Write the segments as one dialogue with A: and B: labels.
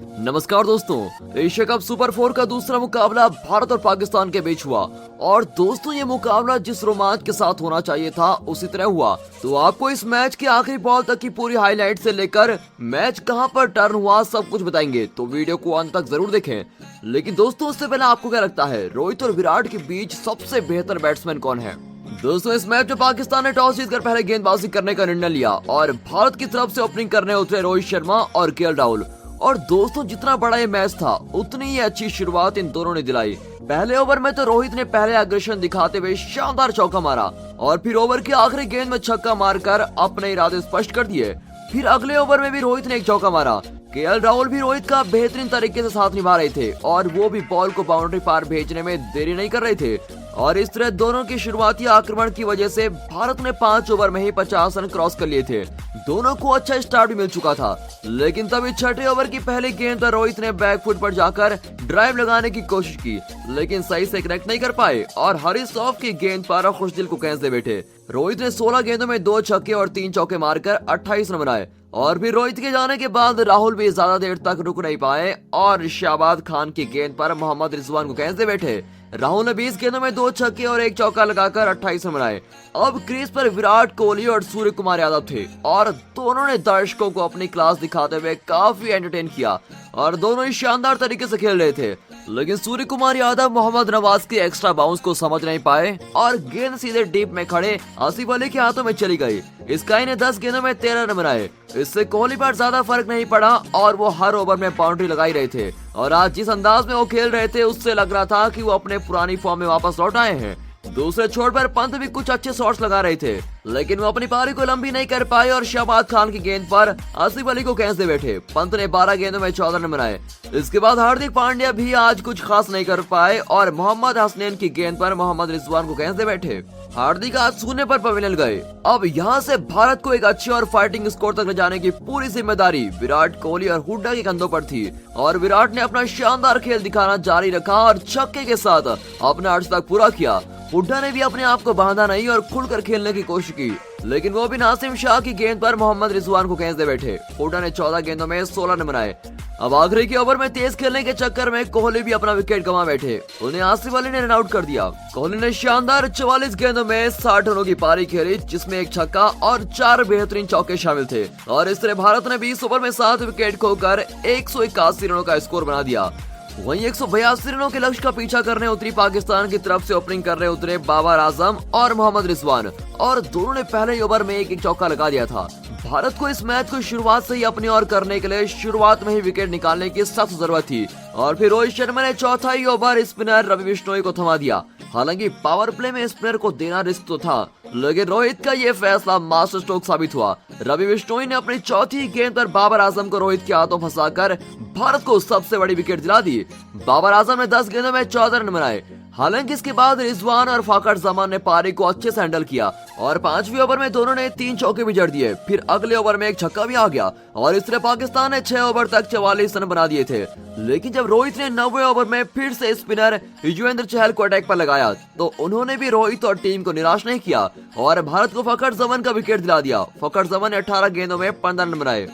A: नमस्कार दोस्तों, Asia cup super 4 का दूसरा मुकाबला भारत और पाकिस्तान के बीच हुआ और दोस्तों ये मुकाबला जिस रोमांच के साथ होना चाहिए था उसी तरह हुआ। तो आपको इस मैच के आखिरी बॉल तक की पूरी हाईलाइट से लेकर मैच कहां पर टर्न हुआ सब कुछ बताएंगे, तो वीडियो को अंत तक जरूर देखें। लेकिन दोस्तों उससे पहले आपको क्या लगता है, रोहित और विराट के बीच सबसे बेहतर बैट्समैन कौन है? दोस्तों इस मैच में पाकिस्तान ने टॉस जीतकर पहले गेंदबाजी करने का निर्णय लिया और भारत की तरफ से ओपनिंग करने उतरे रोहित शर्मा और केएल राहुल। और दोस्तों जितना बड़ा ये मैच था उतनी ही अच्छी शुरुआत इन दोनों ने दिलाई। पहले ओवर में तो रोहित ने पहले अग्रेशन दिखाते हुए शानदार चौका मारा और फिर ओवर की आखिरी गेंद में छक्का मारकर अपने इरादे स्पष्ट कर दिए। फिर अगले ओवर में भी रोहित ने एक चौका मारा। केएल राहुल भी रोहित का बेहतरीन तरीके से साथ निभा रहे थे और वो भी बॉल को बाउंड्री पार भेजने में देरी नहीं कर रहे थे। और इस तरह दोनों की शुरुआती आक्रमण की वजह से भारत ने 5 ओवर में ही 50 रन क्रॉस कर लिए थे। दोनों को अच्छा स्टार्ट भी मिल चुका था, लेकिन तभी छठे ओवर की पहली गेंद पर रोहित ने बैकफुट पर जाकर ड्राइव लगाने की कोशिश की, लेकिन सही से कनेक्ट नहीं कर पाए और हरीश राव की गेंद पर खुशदिल को कैच दे बैठे। रोहित ने 16 गेंदों में 2 छक्के और 3 चौके मारकर 28 रन बनाए और फिर रोहित के जाने के बाद राहुल भी ज्यादा देर तक रुक नहीं पाए और शाहबाज खान की गेंद पर मोहम्मद रिजवान को कैच दे बैठे। राहुल ने 20 गेंदों में 2 छक्के और 1 चौका लगाकर 28 रन बनाए। अब क्रीज पर विराट कोहली और सूर्य कुमार यादव थे और दोनों ने दर्शकों को अपनी क्लास दिखाते हुए काफी एंटरटेन किया और दोनों ही शानदार तरीके से खेल रहे थे। लेकिन सूर्य कुमार यादव मोहम्मद नवाज के एक्स्ट्रा बाउंस को समझ नहीं पाए और गेंद सीधे डीप में खड़े आसिफ अली के हाथों में चली गई। स्काई ने 10 गेंदों में 13 रन बनाए। इससे कोहली पर ज्यादा फर्क नहीं पड़ा और वो हर ओवर में बाउंड्री लगाई रहे थे और आज जिस अंदाज में वो खेल रहे थे उससे लग रहा था कि वो अपने पुरानी फॉर्म में वापस लौट आए हैं। दूसरे छोर पर पंत भी कुछ अच्छे शॉट्स लगा रहे थे, लेकिन वो अपनी पारी को लंबी नहीं कर पाए और शाहबाज खान की गेंद पर आसिफ अली को कैच दे बैठे। पंत ने 12 गेंदों में 14 रन बनाए। इसके बाद हार्दिक पांड्या भी आज कुछ खास नहीं कर पाए और मोहम्मद हसनैन की गेंद पर मोहम्मद रिजवान को कैच दे बैठे। हार्दिक आज शून्य पर पवेलियन गए। अब यहाँ से भारत को एक अच्छे और फाइटिंग स्कोर तक ले जाने की पूरी जिम्मेदारी विराट कोहली और हुड्डा के कंधों पर थी और विराट ने अपना शानदार खेल दिखाना जारी रखा और छक्के के साथ अपना अर्थ तक पूरा किया। हुड्डा ने भी अपने आप को बांधा नहीं और खुलकर खेलने की कोशिश की, लेकिन वो भी नासिम शाह की गेंद पर मोहम्मद रिजवान को कैच दे बैठे। हुड्डा ने 14 गेंदों में 16 रन बनाए। अब आखिरी के ओवर में तेज खेलने के चक्कर में कोहली भी अपना विकेट गंवा बैठे। उन्हें आसिफ अली ने रन आउट कर दिया। कोहली ने शानदार 44 गेंदों में 60 रनों की पारी खेली, जिसमें 1 छक्का और 4 बेहतरीन चौके शामिल थे और इस तरह भारत ने 20 ओवर में 7 विकेट खोकर 181 रनों का स्कोर बना दिया। वहीं 182 रनों के लक्ष्य का पीछा करने उतरी पाकिस्तान की तरफ से ओपनिंग करने उतरे बाबर आजम और मोहम्मद रिजवान और दोनों ने पहले ही ओवर में एक चौका लगा दिया था। भारत को इस मैच को शुरुआत से ही अपनी ओर करने के लिए शुरुआत में ही विकेट निकालने की सख्त जरूरत थी और फिर रोहित शर्मा ने चौथा ही ओवर स्पिनर रवि बिश्नोई को थमा दिया। हालांकि पावर प्ले में स्पिनर को देना रिस्क तो था, लेकिन रोहित का ये फैसला मास्टर स्ट्रोक साबित हुआ। रवि बिश्नोई ने अपनी चौथी गेंद पर बाबर आजम को रोहित के हाथों फंसाकर भारत को सबसे बड़ी विकेट दिला दी। बाबर आजम ने 10 गेंदों में 14 रन बनाए। हालांकि इसके बाद रिजवान और फाकर जमान ने पारी को अच्छे से हैंडल किया और 5वें ओवर में दोनों ने 3 चौके भी जड़ दिए। फिर अगले ओवर में 1 छक्का भी आ गया और इस तरह पाकिस्तान ने 6 ओवर तक 44 रन बना दिए थे। लेकिन जब रोहित ने 9वें ओवर में फिर से स्पिनर युजवेंद्र चहल को अटैक पर लगाया तो उन्होंने भी रोहित और टीम को निराश नहीं किया और भारत को फकर जमान का विकेट दिला दिया। फकर जमान ने 18 गेंदों में 15 रन बनाए।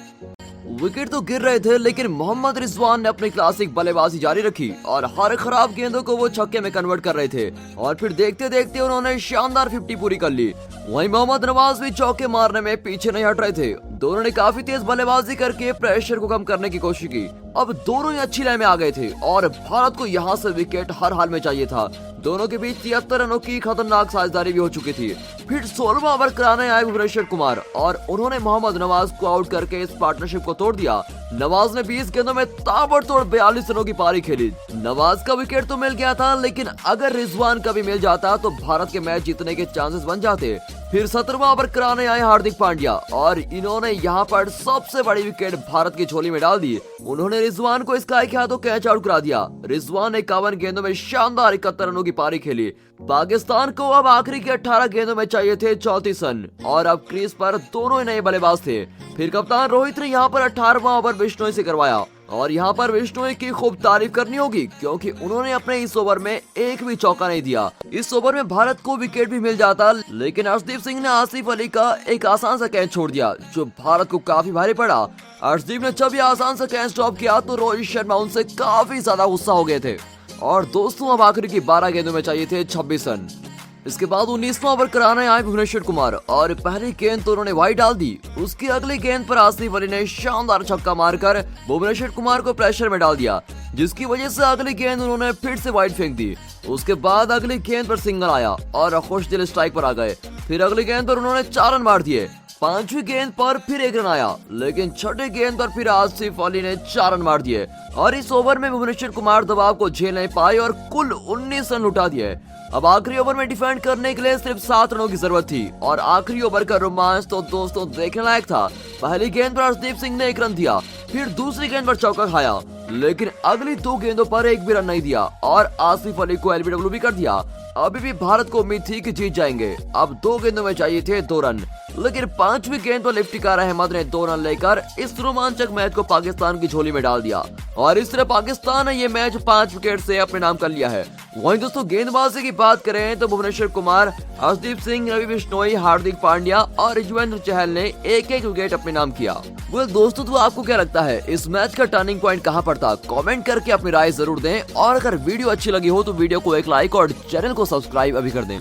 A: विकेट तो गिर रहे थे, लेकिन मोहम्मद रिजवान ने अपनी क्लासिक बल्लेबाजी जारी रखी और हर खराब गेंदों को वो छक्के में कन्वर्ट कर रहे थे और फिर देखते देखते उन्होंने शानदार 50 पूरी कर ली। वहीं मोहम्मद नवाज भी चौके मारने में पीछे नहीं हट रहे थे। दोनों ने काफी तेज बल्लेबाजी करके प्रेशर को कम करने की कोशिश की। अब दोनों ही अच्छी लय में आ गए थे और भारत को यहाँ से विकेट हर हाल में चाहिए था। दोनों के बीच 73 रनों की खतरनाक साझेदारी भी हो चुकी थी। फिर 16वां ओवर कराने आए भुवनेश्वर कुमार और उन्होंने मोहम्मद नवाज को आउट करके इस पार्टनरशिप को तोड़ दिया। नवाज ने 20 गेंदों में ताबड़तोड़ 42 रनों की पारी खेली। नवाज का विकेट तो मिल गया था, लेकिन अगर रिजवान का भी मिल जाता तो भारत के मैच जीतने के चांसेस बन जाते। फिर 17वां ओवर कराने आए हार्दिक पांड्या और इन्होंने यहाँ पर सबसे बड़ी विकेट भारत की झोली में डाल दी। उन्होंने रिजवान को स्काई के हाथों कैच आउट करा दिया। रिजवान ने 51 गेंदों में शानदार 71 रनों की पारी खेली। पाकिस्तान को अब आखिरी के 18 गेंदों में चाहिए थे 34 रन और अब क्रीज पर दोनों ही नए बल्लेबाज थे। फिर कप्तान रोहित ने यहाँ पर 18वां ओवर बिश्नोई से करवाया और यहाँ पर बिश्नोई की खूब तारीफ करनी होगी, क्योंकि उन्होंने अपने इस ओवर में एक भी चौका नहीं दिया। इस ओवर में भारत को विकेट भी मिल जाता, लेकिन अर्शदीप सिंह ने आसिफ अली का एक आसान सा कैच छोड़ दिया, जो भारत को काफी भारी पड़ा। अर्शदीप ने जब ये आसान सा कैच ड्रॉप किया तो रोहित शर्मा उनसे काफी ज्यादा गुस्सा हो गए थे। और दोस्तों, अब आखिरी की 12 गेंदों में चाहिए थे 26 रन। इसके बाद 19वां ओवर कराने आए भुवनेश्वर कुमार और पहली गेंद तो उन्होंने वाइड डाल दी। उसकी अगली गेंद पर आसिफ अली ने शानदार छक्का मारकर भुवनेश्वर कुमार को प्रेशर में डाल दिया, जिसकी वजह से अगली गेंद उन्होंने फिर से वाइड फेंक दी। उसके बाद अगली गेंद पर सिंगल आया और खुशदिल स्ट्राइक पर आ गए। फिर अगली गेंद पर उन्होंने 4 रन मार दिए। 5वीं गेंद पर फिर 1 रन आया, लेकिन 6ठी गेंद पर फिर आसिफ अली ने 4 रन मार दिए और इस ओवर में भुवनेश्वर कुमार दबाव को झेल नहीं पाए और कुल 19 रन लुटा दिए। अब आखिरी ओवर में डिफेंड करने के लिए सिर्फ 7 रनों की जरूरत थी और आखिरी ओवर का रोमांच तो दोस्तों देखने लायक था। पहली गेंद पर अर्शदीप सिंह ने 1 रन दिया, फिर दूसरी गेंद पर चौका खाया, लेकिन अगली 2 गेंदों पर एक भी रन नहीं दिया और आसिफ अली को एलबीडब्ल्यू भी कर दिया। अभी भी भारत को उम्मीद थी कि जीत जाएंगे। अब 2 गेंदों में चाहिए थे 2 रन, लेकिन 5वीं गेंद पर लिफ्टिकार अहमद ने 2 रन लेकर इस रोमांचक मैच को पाकिस्तान की झोली में डाल दिया और इस तरह पाकिस्तान ने ये मैच 5 विकेट से अपने नाम कर लिया है। वहीं दोस्तों, गेंदबाजी की बात करें तो भुवनेश्वर कुमार, अर्शदीप सिंह, रवि बिश्नोई, हार्दिक पांड्या और युजवेंद्र चहल ने एक विकेट अपने नाम किया। दोस्तों, तो आपको क्या लगता है इस मैच का टर्निंग पॉइंट कहां पर था? कमेंट करके अपनी राय जरूर दें और अगर वीडियो अच्छी लगी हो तो वीडियो को एक लाइक और चैनल को सब्सक्राइब अभी कर दें।